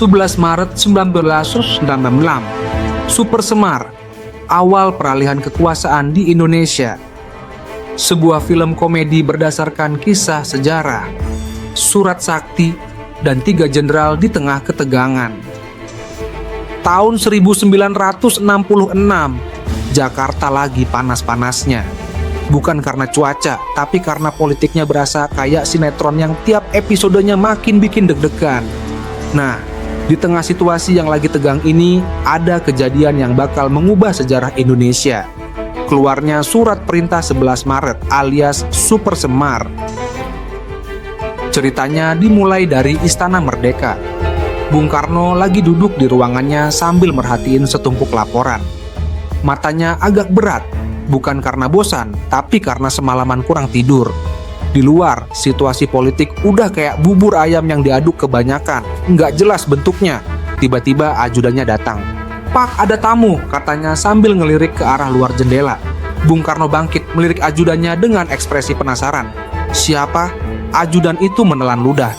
11 Maret 1996, Super Semar, awal peralihan kekuasaan di Indonesia. Sebuah film komedi berdasarkan kisah sejarah, surat sakti, dan 3 jenderal di tengah ketegangan. Tahun 1966, Jakarta lagi panas-panasnya. Bukan karena cuaca, tapi karena politiknya berasa kayak sinetron yang tiap episodenya makin bikin deg-degan. Nah, di tengah situasi yang lagi tegang ini, ada kejadian yang bakal mengubah sejarah Indonesia. Keluarnya surat perintah 11 Maret alias Super Semar. Ceritanya dimulai dari Istana Merdeka. Bung Karno lagi duduk di ruangannya sambil merhatiin setumpuk laporan. Matanya agak berat, bukan karena bosan, tapi karena semalaman kurang tidur. Di luar, situasi politik udah kayak bubur ayam yang diaduk kebanyakan, nggak jelas bentuknya. Tiba-tiba ajudannya datang. "Pak, ada tamu," katanya sambil ngelirik ke arah luar jendela. Bung Karno bangkit melirik ajudannya dengan ekspresi penasaran. "Siapa?" Ajudan itu menelan ludah.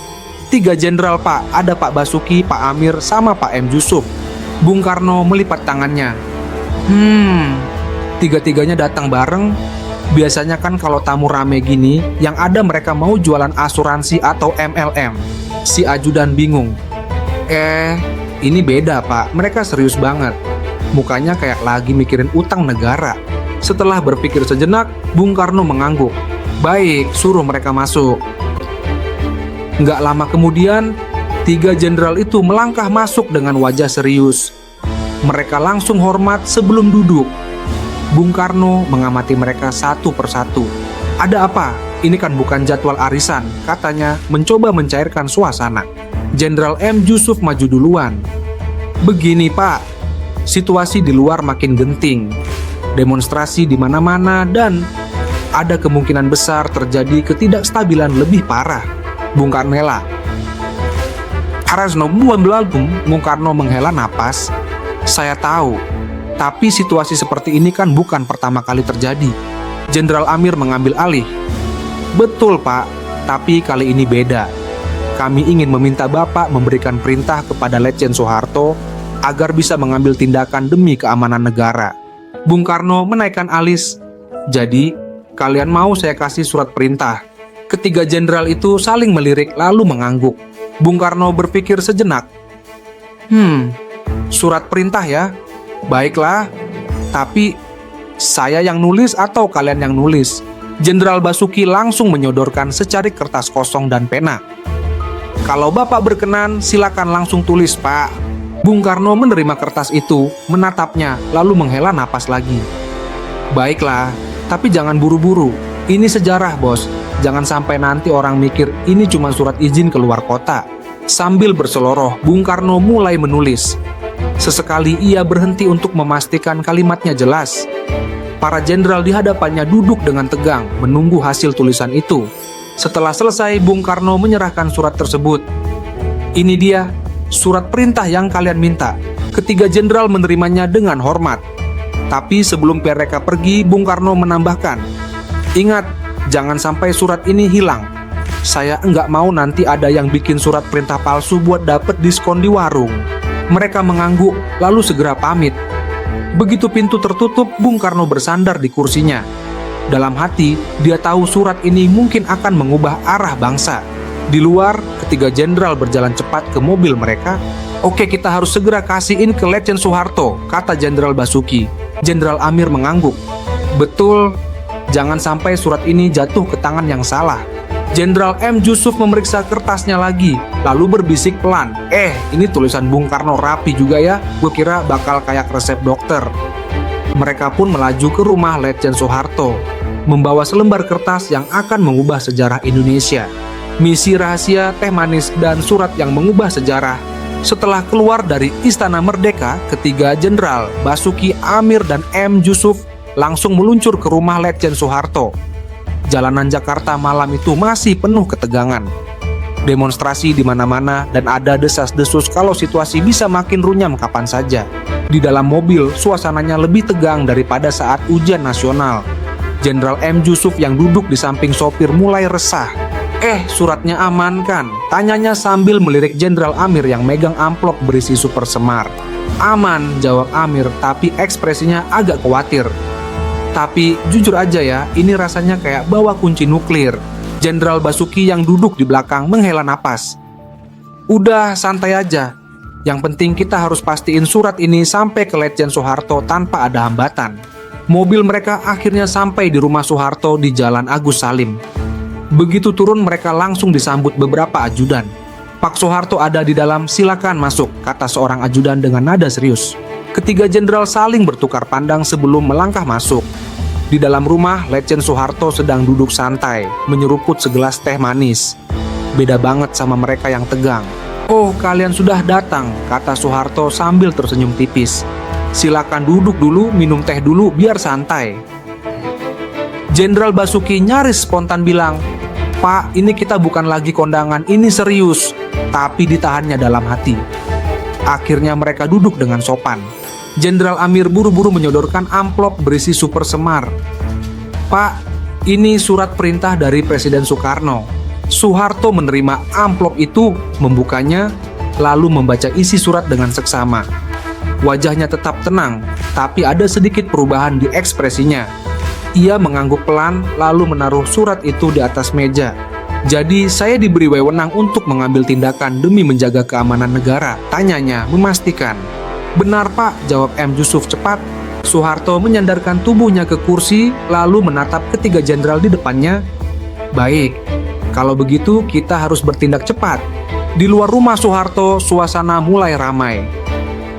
"3 jenderal, Pak. Ada Pak Basuki, Pak Amir, sama Pak M. Yusuf." Bung Karno melipat tangannya. Tiga-tiganya datang bareng. Biasanya kan kalau tamu rame gini, yang ada mereka mau jualan asuransi atau MLM. Si ajudan bingung. Ini beda, Pak. Mereka serius banget. Mukanya kayak lagi mikirin utang negara. Setelah berpikir sejenak, Bung Karno mengangguk. "Baik, suruh mereka masuk." Nggak lama kemudian, 3 jenderal itu melangkah masuk dengan wajah serius. Mereka langsung hormat sebelum duduk. Bung Karno mengamati mereka satu persatu. "Ada apa? Ini kan bukan jadwal arisan," katanya mencoba mencairkan suasana. Jenderal M. Yusuf maju duluan. "Begini, Pak, situasi di luar makin genting. Demonstrasi di mana-mana dan ada kemungkinan besar terjadi ketidakstabilan lebih parah." Bung Karno Bung Karno menghela napas. "Saya tahu. Tapi situasi seperti ini kan bukan pertama kali terjadi." Jenderal Amir mengambil alih. "Betul, Pak, tapi kali ini beda. Kami ingin meminta Bapak memberikan perintah kepada Letjen Soeharto agar bisa mengambil tindakan demi keamanan negara." Bung Karno menaikkan alis. "Jadi, kalian mau saya kasih surat perintah?" Ketiga jenderal itu saling melirik lalu mengangguk. Bung Karno berpikir sejenak. Surat perintah ya? Baiklah, tapi saya yang nulis atau kalian yang nulis?" Jenderal Basuki langsung menyodorkan secarik kertas kosong dan pena. "Kalau Bapak berkenan, silakan langsung tulis, Pak." Bung Karno menerima kertas itu, menatapnya, lalu menghela napas lagi. "Baiklah, tapi jangan buru-buru. Ini sejarah, Bos. Jangan sampai nanti orang mikir ini cuma surat izin keluar kota." Sambil berseloroh, Bung Karno mulai menulis. Sesekali ia berhenti untuk memastikan kalimatnya jelas. Para jenderal di hadapannya duduk dengan tegang menunggu hasil tulisan itu. Setelah selesai, Bung Karno menyerahkan surat tersebut. "Ini dia, surat perintah yang kalian minta." Ketiga jenderal menerimanya dengan hormat. Tapi sebelum mereka pergi, Bung Karno menambahkan, "Ingat, jangan sampai surat ini hilang. Saya nggak mau nanti ada yang bikin surat perintah palsu buat dapet diskon di warung." Mereka mengangguk, lalu segera pamit. Begitu pintu tertutup, Bung Karno bersandar di kursinya. Dalam hati, dia tahu surat ini mungkin akan mengubah arah bangsa. Di luar, ketiga jenderal berjalan cepat ke mobil mereka. "Oke, kita harus segera kasihin ke Letjen Soeharto," kata Jenderal Basuki. Jenderal Amir mengangguk. "Betul, jangan sampai surat ini jatuh ke tangan yang salah." Jenderal M. Yusuf memeriksa kertasnya lagi, lalu berbisik pelan. Ini tulisan Bung Karno rapi juga ya. Gue kira bakal kayak resep dokter." Mereka pun melaju ke rumah Letjen Soeharto, membawa selembar kertas yang akan mengubah sejarah Indonesia. Misi rahasia, teh manis, dan surat yang mengubah sejarah. Setelah keluar dari Istana Merdeka, ketiga jenderal, Basuki, Amir, dan M. Yusuf langsung meluncur ke rumah Letjen Soeharto. Jalanan Jakarta malam itu masih penuh ketegangan. Demonstrasi di mana-mana dan ada desas-desus kalau situasi bisa makin runyam kapan saja. Di dalam mobil, suasananya lebih tegang daripada saat ujian nasional. Jenderal M. Yusuf yang duduk di samping sopir mulai resah. Suratnya aman kan? Tanyanya sambil melirik Jenderal Amir yang megang amplop berisi Super Semar. Aman, jawab Amir, tapi ekspresinya agak khawatir. Tapi jujur aja ya, ini rasanya kayak bawa kunci nuklir. Jenderal Basuki yang duduk di belakang menghela napas. Udah, santai aja. Yang penting kita harus pastiin surat ini sampai ke Letjen Soeharto tanpa ada hambatan. Mobil mereka akhirnya sampai di rumah Soeharto di Jalan Agus Salim. Begitu turun mereka langsung disambut beberapa ajudan. Pak Soeharto ada di dalam, silakan masuk, kata seorang ajudan dengan nada serius. Ketiga jenderal saling bertukar pandang sebelum melangkah masuk. Di dalam rumah, Letjen Soeharto sedang duduk santai, menyeruput segelas teh manis. Beda banget sama mereka yang tegang. Oh, kalian sudah datang, kata Soeharto sambil tersenyum tipis. Silakan duduk dulu, minum teh dulu, biar santai. Jenderal Basuki nyaris spontan bilang, Pak, ini kita bukan lagi kondangan, ini serius. Tapi ditahannya dalam hati. Akhirnya mereka duduk dengan sopan. Jenderal Amir buru-buru menyodorkan amplop berisi Super Semar. Pak, ini surat perintah dari Presiden Soekarno. Soeharto menerima amplop itu, membukanya, lalu membaca isi surat dengan seksama. Wajahnya tetap tenang, tapi ada sedikit perubahan di ekspresinya. Ia mengangguk pelan, lalu menaruh surat itu di atas meja. Jadi saya diberi wewenang untuk mengambil tindakan demi menjaga keamanan negara, tanyanya memastikan. Benar Pak, jawab M. Yusuf cepat. Soeharto menyandarkan tubuhnya ke kursi, lalu menatap ketiga jenderal di depannya. Baik, kalau begitu kita harus bertindak cepat. Di luar rumah Soeharto, suasana mulai ramai.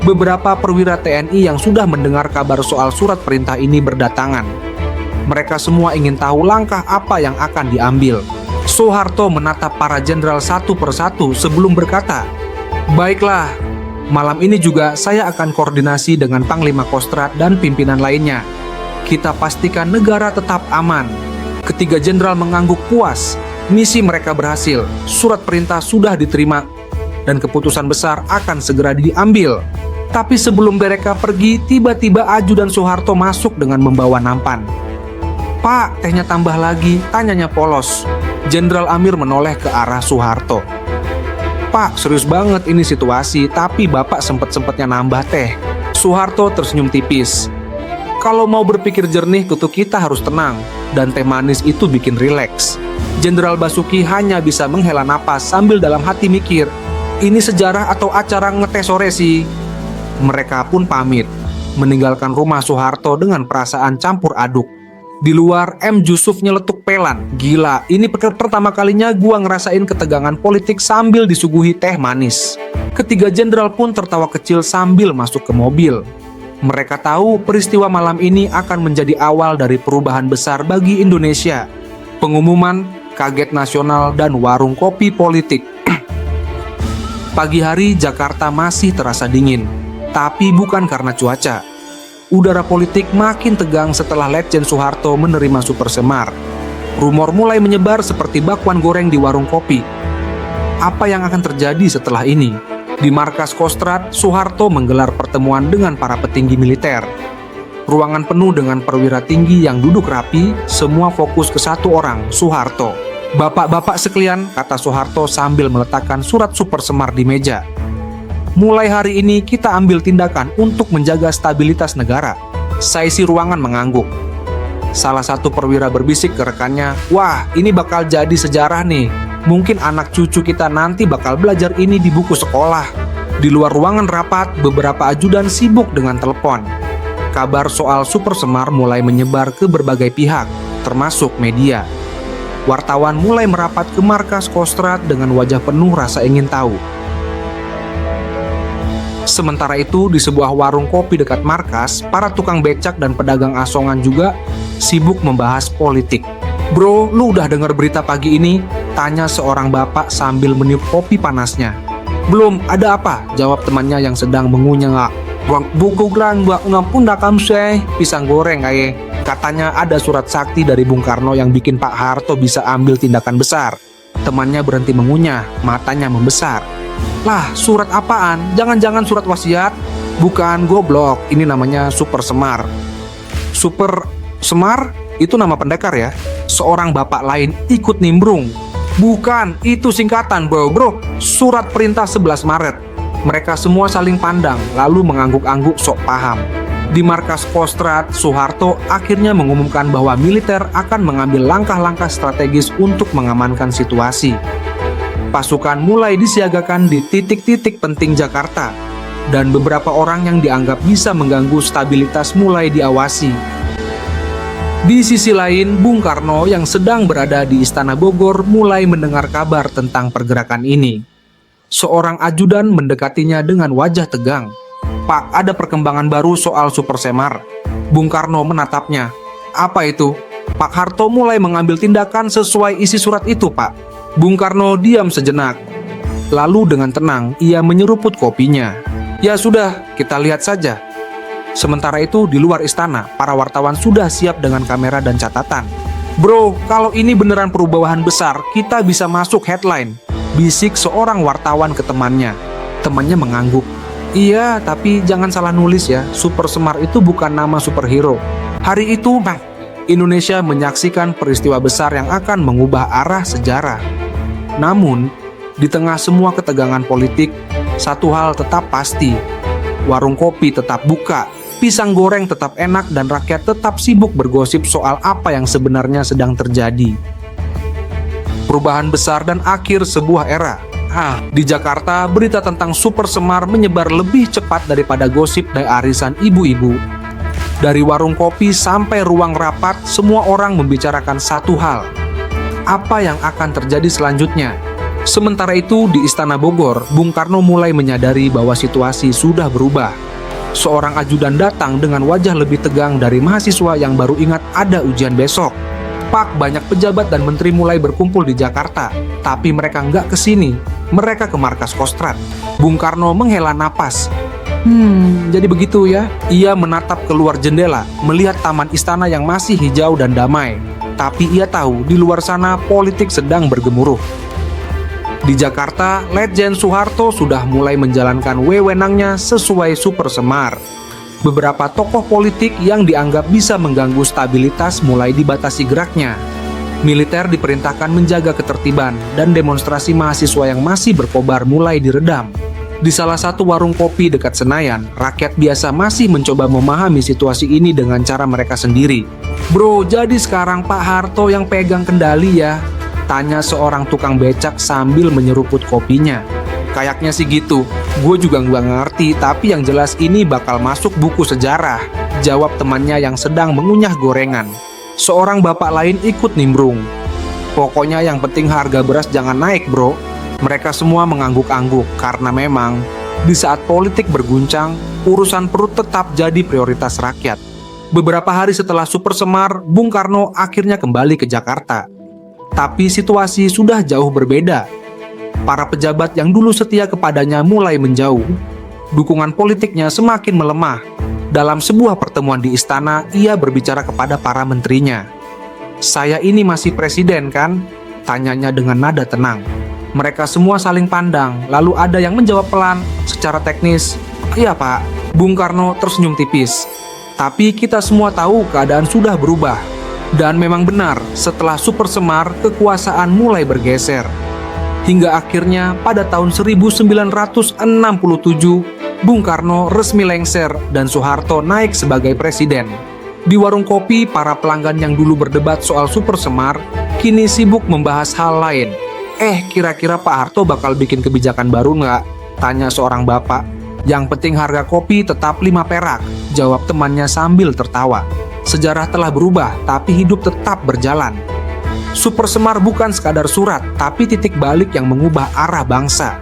Beberapa perwira TNI yang sudah mendengar kabar soal surat perintah ini berdatangan. Mereka semua ingin tahu langkah apa yang akan diambil. Soeharto menatap para jenderal satu persatu sebelum berkata, baiklah, malam ini juga saya akan koordinasi dengan Panglima Kostrad dan pimpinan lainnya. Kita pastikan negara tetap aman. Ketiga jenderal mengangguk puas. Misi mereka berhasil. Surat perintah sudah diterima dan keputusan besar akan segera diambil. Tapi sebelum mereka pergi, tiba-tiba ajudan Soeharto masuk dengan membawa nampan. Pak, tehnya tambah lagi, tanyanya polos. Jenderal Amir menoleh ke arah Soeharto. Pak, serius banget ini situasi, tapi Bapak sempet-sempetnya nambah teh. Soeharto tersenyum tipis. Kalau mau berpikir jernih, kutu kita harus tenang, dan teh manis itu bikin rileks. Jenderal Basuki hanya bisa menghela napas sambil dalam hati mikir, ini sejarah atau acara ngetes sore sih? Mereka pun pamit, meninggalkan rumah Soeharto dengan perasaan campur aduk. Di luar, M. Yusuf nyeletuk pelan. Gila, ini pertama kalinya gua ngerasain ketegangan politik sambil disuguhi teh manis. Ketiga jenderal pun tertawa kecil sambil masuk ke mobil. Mereka tahu peristiwa malam ini akan menjadi awal dari perubahan besar bagi Indonesia. Pengumuman, kaget nasional, dan warung kopi politik. Pagi hari Jakarta masih terasa dingin, tapi bukan karena cuaca. Udara politik makin tegang setelah Letjen Soeharto menerima Super Semar. Rumor mulai menyebar seperti bakwan goreng di warung kopi. Apa yang akan terjadi setelah ini? Di markas Kostrad, Soeharto menggelar pertemuan dengan para petinggi militer. Ruangan penuh dengan perwira tinggi yang duduk rapi, semua fokus ke satu orang, Soeharto. Bapak-bapak sekalian, kata Soeharto sambil meletakkan surat Super Semar di meja. Mulai hari ini kita ambil tindakan untuk menjaga stabilitas negara. Seisi ruangan mengangguk. Salah satu perwira berbisik ke rekannya, wah ini bakal jadi sejarah nih. Mungkin anak cucu kita nanti bakal belajar ini di buku sekolah. Di luar ruangan rapat, beberapa ajudan sibuk dengan telepon. Kabar soal Super Semar mulai menyebar ke berbagai pihak, termasuk media. Wartawan mulai merapat ke markas Kostrad dengan wajah penuh rasa ingin tahu. Sementara itu, di sebuah warung kopi dekat markas, para tukang becak dan pedagang asongan juga sibuk membahas politik. Bro, lu udah denger berita pagi ini? Tanya seorang bapak sambil meniup kopi panasnya. Belum, ada apa? Jawab temannya yang sedang mengunyah. Buku gran pun dakam seh, pisang goreng aye. Katanya ada surat sakti dari Bung Karno yang bikin Pak Harto bisa ambil tindakan besar. Temannya berhenti mengunyah, matanya membesar. Lah, surat apaan? Jangan-jangan surat wasiat? Bukan, goblok, ini namanya Super Semar. Super Semar? Itu nama pendekar ya? Seorang bapak lain ikut nimbrung. Bukan, itu singkatan bro. Surat perintah 11 Maret. Mereka semua saling pandang, lalu mengangguk-angguk sok paham. Di markas Kostrad, Soeharto akhirnya mengumumkan bahwa militer akan mengambil langkah-langkah strategis untuk mengamankan situasi. Pasukan mulai disiagakan di titik-titik penting Jakarta, dan beberapa orang yang dianggap bisa mengganggu stabilitas mulai diawasi. Di sisi lain, Bung Karno yang sedang berada di Istana Bogor mulai mendengar kabar tentang pergerakan ini. Seorang ajudan mendekatinya dengan wajah tegang. "Pak, ada perkembangan baru soal Super Semar." Bung Karno menatapnya. "Apa itu?" Pak Harto mulai mengambil tindakan sesuai isi surat itu, Pak. Bung Karno diam sejenak. Lalu dengan tenang, ia menyeruput kopinya. "Ya sudah, kita lihat saja." Sementara itu di luar istana, para wartawan sudah siap dengan kamera dan catatan. "Bro, kalau ini beneran perubahan besar, kita bisa masuk headline," bisik seorang wartawan ke temannya. Temannya mengangguk. "Iya, tapi jangan salah nulis ya, Super Semar itu bukan nama superhero. Hari itu, Indonesia menyaksikan peristiwa besar yang akan mengubah arah sejarah." Namun, di tengah semua ketegangan politik, satu hal tetap pasti. Warung kopi tetap buka, pisang goreng tetap enak, dan rakyat tetap sibuk bergosip soal apa yang sebenarnya sedang terjadi. Perubahan besar dan akhir sebuah era. Di Jakarta, berita tentang Super Semar menyebar lebih cepat daripada gosip dari arisan ibu-ibu. Dari warung kopi sampai ruang rapat, semua orang membicarakan satu hal. Apa yang akan terjadi selanjutnya? Sementara itu, di Istana Bogor, Bung Karno mulai menyadari bahwa situasi sudah berubah. Seorang ajudan datang dengan wajah lebih tegang dari mahasiswa yang baru ingat ada ujian besok. "Pak, banyak pejabat dan menteri mulai berkumpul di Jakarta, tapi mereka nggak ke sini. Mereka ke markas Kostrad." Bung Karno menghela napas. Jadi begitu ya?" Ia menatap keluar jendela, melihat taman istana yang masih hijau dan damai. Tapi ia tahu di luar sana politik sedang bergemuruh. Di Jakarta, Letjen Soeharto sudah mulai menjalankan wewenangnya sesuai Super Semar. Beberapa tokoh politik yang dianggap bisa mengganggu stabilitas mulai dibatasi geraknya. Militer diperintahkan menjaga ketertiban, dan demonstrasi mahasiswa yang masih berkobar mulai diredam. Di salah satu warung kopi dekat Senayan, rakyat biasa masih mencoba memahami situasi ini dengan cara mereka sendiri. "Bro, jadi sekarang Pak Harto yang pegang kendali ya?" tanya seorang tukang becak sambil menyeruput kopinya. "Kayaknya sih gitu. Gue juga nggak ngerti, tapi yang jelas ini bakal masuk buku sejarah," jawab temannya yang sedang mengunyah gorengan. Seorang bapak lain ikut nimbrung. "Pokoknya yang penting harga beras jangan naik, bro." Mereka semua mengangguk-angguk karena memang di saat politik berguncang, urusan perut tetap jadi prioritas rakyat. Beberapa hari setelah Super Semar, Bung Karno akhirnya kembali ke Jakarta. Tapi situasi sudah jauh berbeda. Para pejabat yang dulu setia kepadanya mulai menjauh. Dukungan politiknya semakin melemah. Dalam sebuah pertemuan di istana, ia berbicara kepada para menterinya. "Saya ini masih presiden kan?" tanyanya dengan nada tenang. Mereka semua saling pandang, lalu ada yang menjawab pelan, secara teknis, "Iya Pak." Bung Karno tersenyum tipis. "Tapi kita semua tahu keadaan sudah berubah." Dan memang benar, setelah Super Semar, kekuasaan mulai bergeser. Hingga akhirnya pada tahun 1967, Bung Karno resmi lengser dan Soeharto naik sebagai presiden. Di warung kopi, para pelanggan yang dulu berdebat soal Super Semar, kini sibuk membahas hal lain. Kira-kira Pak Harto bakal bikin kebijakan baru nggak?" tanya seorang bapak. "Yang penting harga kopi tetap 5 perak, jawab temannya sambil tertawa. Sejarah telah berubah, tapi hidup tetap berjalan. Super Semar bukan sekadar surat, tapi titik balik yang mengubah arah bangsa.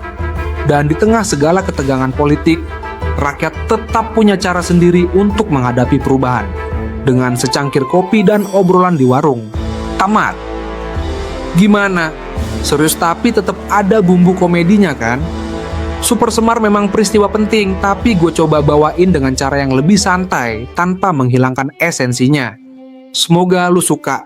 Dan di tengah segala ketegangan politik, rakyat tetap punya cara sendiri untuk menghadapi perubahan. Dengan secangkir kopi dan obrolan di warung. Tamat. Gimana? Serius tapi tetap ada bumbu komedinya kan? Super Semar memang peristiwa penting, tapi gue coba bawain dengan cara yang lebih santai tanpa menghilangkan esensinya. Semoga lu suka.